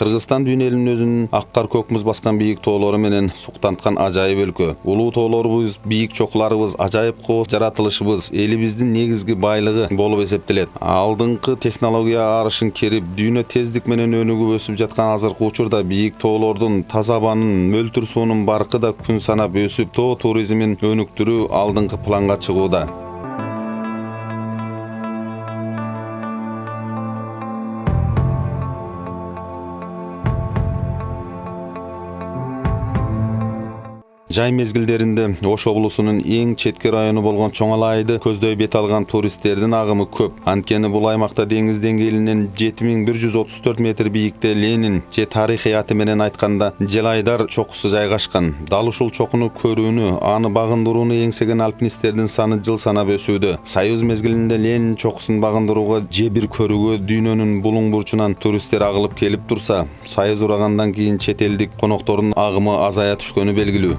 Кыргызстан дүйнө элинин өзүнүн аккар көк муз баскан бийик тоолору менен суктанткан ажайып өлкө. Улуу тоолорубуз, бийик чокуларыбыз, ажайып кооз жаратылышыбыз элибиздин негизги байлыгы болуп эсептелет. Алдыңкы технология арышын керип, дүйнө тездик менен өнүгүп өсүп жаткан азыркы учурда бийик тоолордун таза абанын, мөлтүр суунун баркы да күн санап өсүп, тоо туризмин өнүктүрүү алдыңкы планга чыгууда. Жай мезгилдеринде Ош облусунун эң четки району болгон Чоң Алайды көздөй бет алган туристтердин агымы көп. Анткени бул аймакта деңиз деңгээлинен 7134 метр бийикте Ленин же тарыхый аты менен айтканда Желайдар чокусу жайгашкан. Дал ушул чокуну көрүүнү, аны багындырууну эңсеген альпинисттердин саны жыл санап өсүүдө. Союз мезгилинде Ленин чокусун багындырууга же бир көрүүгө дүйнөнүн булуң бурчунан туристтер агылып келип турса, Союз урагандан кийин чет элдик коноктордун агымы азая түшкөнү белгилүү.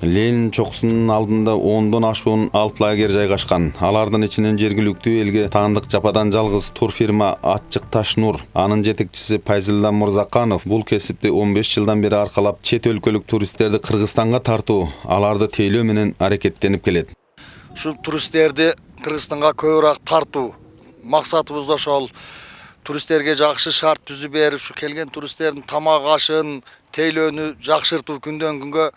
Ленин чокусунун алдында 10дон ашуун алп лагерь жайгашкан. Алардын ичинен жергиликтүү элге таандык жападан жалгыз турфирма Аччык Таш Нур, анын жетекчиси Пайзилда Мурзаканов бул кесипти 15 жылдан бери аркалап чет өлкөлүк туристтерди Кыргызстанга тартуу, аларды тейлөө менен аракеттенип келет. Ушул туристтерди Кыргызстанга көбүрөөк тартуу максатыбыз ошол. Туристтерге жакшы шарт түзүп берип, ушу келген туристтердин тамак ашын, тейлөөнү жакшыртуу күндөн күнгө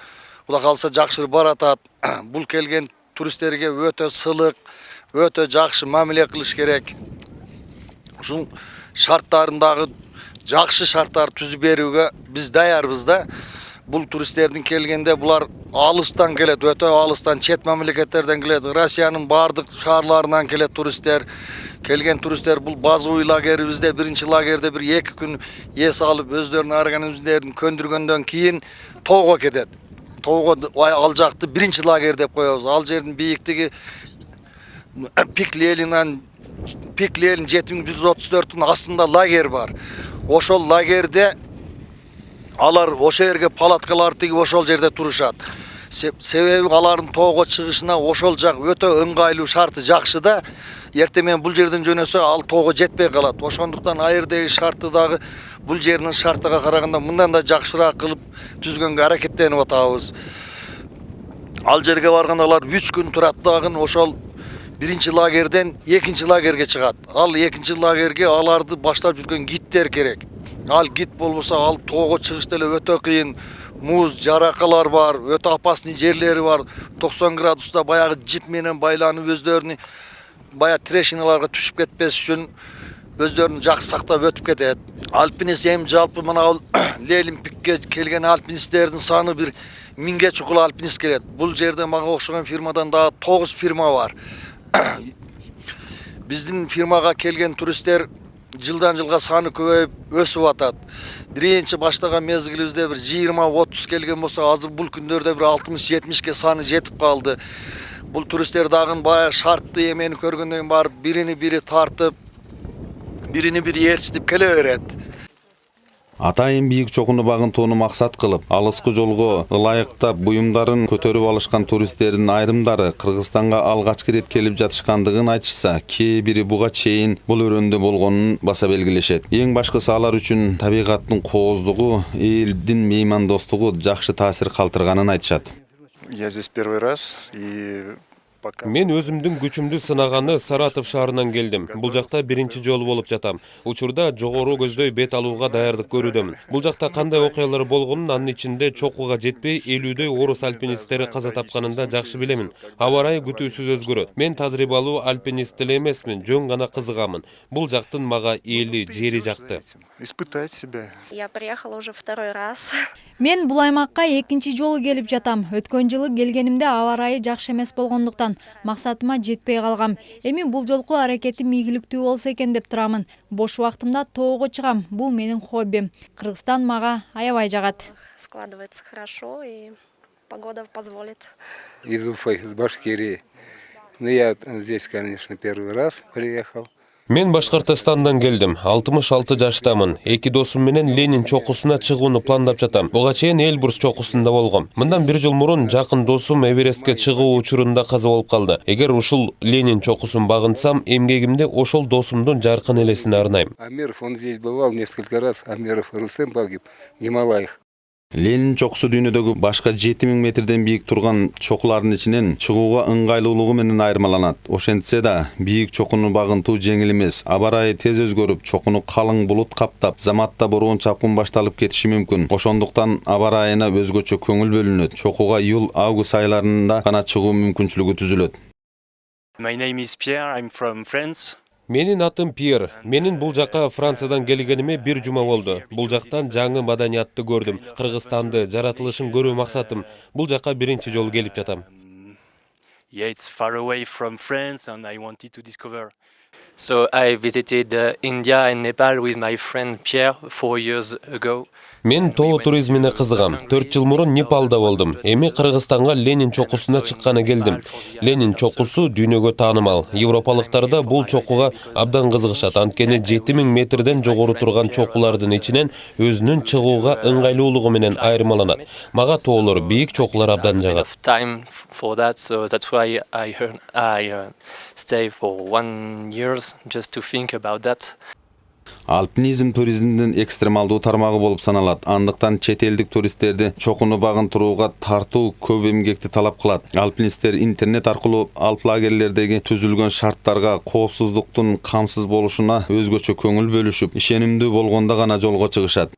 Кудай калса жакшырып баратат. Бул келген туристтерге өтө сылык, өтө жакшы мамиле кылыш керек. Ушул шарттарындагы жакшы шарттар түзүп берүүгө биз даярбыз да. Бул туристтердин келгенде булар алыстан келет, өтө алыстан, чет мамлекеттерден келет. Россиянын бардык шаарларынан келет туристтер. Келген туристтер бул базовый лагерибизде биринчи лагерде бир 2 күн эс алып, өздөрүнүн организмдерин көндүргөндөн кийин тоого кетет. Тоого ал жакты биринчи лагерь деп коебуз. Ал жердин бийиктиги Пик Ленин 7134-тун астында лагерь бар. Ошол лагерде алар ошол жерге палаткалар тигип ошол жерде турушат. Себеби алардын тоого чыгышына ошол жак өтө ыңгайлуу, шарты жакшы да. Эртең менен бул жерден жөнөсө ал тоого жетпей калат. Ошондуктан айырдеги шарты дагы бул жердин шартыга караганда мындан да жакшыраак кылып түзгөнгө аракеттенип атабыз. Ал жерге барганда алар 3 күн турат дагы ошол биринчи лагерден экинчи лагерге чыгат. Ал экинчи лагерге аларды баштап жүргөн гидтер керек. Ал гид болбосо ал тоого чыгыш деле өтө кыйын. Муз, жаракалар бар, өтө опасный жерлери бар. 90 градуста баягы жип менен байланып өздөрүнү бая трешиналарга түшүп кетпес үчүн өздөрүн жакшы сактап өтүп кетет. Альпинист эми жалпы мына Ленин пикке келген альпинисттердин саны бир 1000ге чукул альпинист келет. Бул жерде мага окшогон фирмадан дагы 9 фирма бар. Биздин фирмага келген туристтер жылдан жылга саны көбөйүп өсүп атат. Биринчи баштаган мезгилибизде бир 20-30 келген болсо, азыр бул күндөрдө бир 60-70ке саны жетип калды. Бул туристтер дагы баягы шартты эмени көргөндөн кийин барып бирини бири тартып, бирини бири ээрчитип келе берет. Атайын бийик чокуну багынтууну максат кылып, алыскы жолго ылайыктап буюмдарын көтөрүп алышкан туристтердин айрымдары Кыргызстанга алгачкы ирет келип жатышкандыгын айтышса, кээ бири буга чейин бул өрөндө болгонун баса белгилешет. Эң башкысы алар үчүн табигаттын кооздугу, элдин меймандостугу жакшы таасир калтырганын айтышат. Я здесь первый раз и Мен өзүмдүн күчүмдү сынаганы Саратов шаарынан келдим. Бул жакта биринчи жолу болуп жатам. Учурда жогору көздөй бет алууга даярдык көрүүдөмүн. Бул жакта кандай окуялар болгонун, анын ичинде чокуга жетпей 50дөй орус альпинисттери каза тапканын да жакшы билемин. Аба ырайы күтүүсүз өзгөрөт. Мен тажрыйбалуу альпинист эле эмесмин, жөн гана кызыгамын. Бул жактын мага эли, жери жакты. испытать себя. Я приехала уже второй раз. Мен бул аймакка экинчи жолу келип жатам. Өткөн жылы келгенимде аба ырайы жакшы эмес болгондуктан максатыма жетпей калгам. Эми бул жолку аракетим ийгиликтүү болсо экен деп турамын. Бош убактымда тоого чыгам. Бул менин хоббим. Кыргызстан мага аябай жагат. Складывается хорошо и погода позволит. Из Уфы, из Башкирии. Ну, я здесь, конечно, первый раз приехал. Мен Башкортостандан келдим. 66 жаштамын. Эки досум менен Ленин чокусуна чыгууну пландап жатам. Буга чейин Эльбрус чокусунда болгом. Мындан 1 жыл мурун жакын досум Эверестке чыгуу учурунда каза болуп калды. Эгер ушул Ленин чокусун багынсам, эмгегимде ошол досумдун жаркын элесине арнайм. Амиров, он здесь бывал несколько раз. Амиров Рустем погиб в Гималаях. Ленин чокусу дүйнөдөгү башка 7000 метрден бийик турган чокулардын ичинен чыгууга ыңгайлуулугу менен айырмаланат. Ошентсе да бийик чокуну багынтуу жеңил эмес. Аба ырайы тез өзгөрүп, чокуну калың булут каптап, заматта буруун чапкын башталып кетиши мүмкүн. Ошондуктан аба ырайына өзгөчө көңүл бөлүнөт. Чокуга июл-август айларында гана чыгуу мүмкүнчүлүгү түзүлөт. My name is Pierre, I'm from France. Менин атым Пьер. Менин бул жака Франциядан келгениме 1 жума болду. Бул жактан жаңы маданиятты көрдүм. Кыргызстанды, жаратылышын көрүү максатым. Бул жака биринчи жолу келип жатам. Yeah, it's far away from France and I wanted to discover. So I visited India and Nepal with my friend Pierre 4 years ago. Мен тоо туризмине кызыгам. 4 жыл мурун Непалда болдум. Эми Кыргызстанга Ленин чокусуна чыкканы келдим. Ленин чокусу дүйнөгө таанымал. Европалыктар да бул чокуга абдан кызыгышат. Анткени 7000 метрден жогору турган чокулардын ичинен өзүнүн чыгууга ыңгайлуулугу менен айырмаланат. Мага тоолор, бийик чокулар абдан жагат. Time for that, so that's why I stay for 1 year just to think about that. Alpinizm туризмдин экстремалдуу тармагы болуп саналат. Андыктан чет элдик туристтерди чокуну багынтырууга тартуу көп эмгекти талап кылат. Алпинисттер интернет аркылуу алп лагерлердеги түзүлгөн шарттарга, коопсуздуктун камсыз болушуна өзгөчө көңүл бөлүшүп, ишенимдүү болгондо гана жолго чыгышат.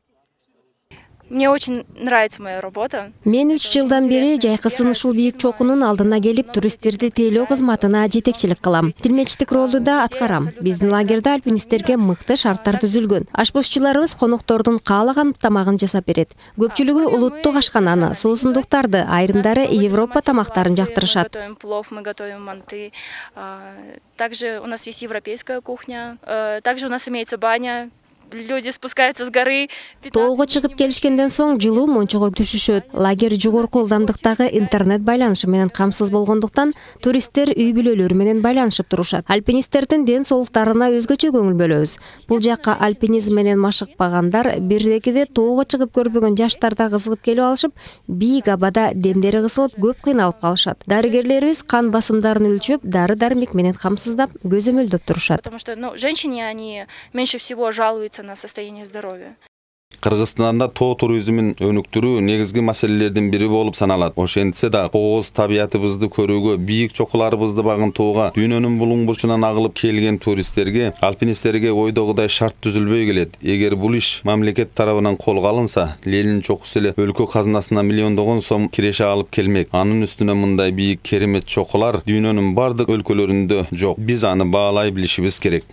Мне очень нравится моя работа. Мен 3 жылдан бери жайкысын ушул бийик чокунун алдына келип туристтерди тейлөө кызматына жетекчилик кылам. Тилмечтик ролду да аткарам. Биздин лагерде альпинисттерге мыкты шарттар түзүлгөн. Ашпозчуларыбыз коноктордун каалаган тамагын жасап берет. Көпчүлүгү улуттук ашкананы, суусундуктарды, айрымдары Европа тамактарын жактырышат. Готовим плов, мы готовим манты. Также у нас есть европейская кухня. Также у нас имеется баня. Люди спускаются с горы. Тоого чыгып келишкенден соң жылуу мончого түшүшөт. Лагерь жогорку ылдамдыктагы интернет байланышы менен камсыз болгондуктан туристтер үй бүлөлөрү менен байланышып турушат. Альпинисттердин ден соолуктарына өзгөчө көңүл бөлөбүз. Бул жакка альпинизм менен машыкпагандар, бирдекиде тоого чыгып көрбөгөн жаштар да кызыгып келип алышып, бийик абада демдери кысылып көп кыйналып калышат. Дарыгерлерибиз кан басымдарын өлчөп, дары-дармек менен камсыздап, көзөмөлдөп турушат. Потому что, женщине они меньше всего жалуются на состояние здоровья. Кыргызстанда тоо туризмин өнүктүрүү негизги маселелердин бири болуп саналат. Ошентсе да кооз табиятыбызды көрүүгө, бийик чокуларыбызды багынтууга дүйнөнүн булуң бурчунан агылып келген туристтерге, альпинисттерге ойдогудай шарт түзүлбөй келет. Эгер бул иш мамлекет тарабынан колго алынса, Ленин чокусу эле өлкө казынасына миллиондогон сом киреше алып келмек. Анын үстүнө мындай бийик керемет чокулар дүйнөнүн бардык өлкөлөрүндө жок. Биз аны баалай билишибиз керек.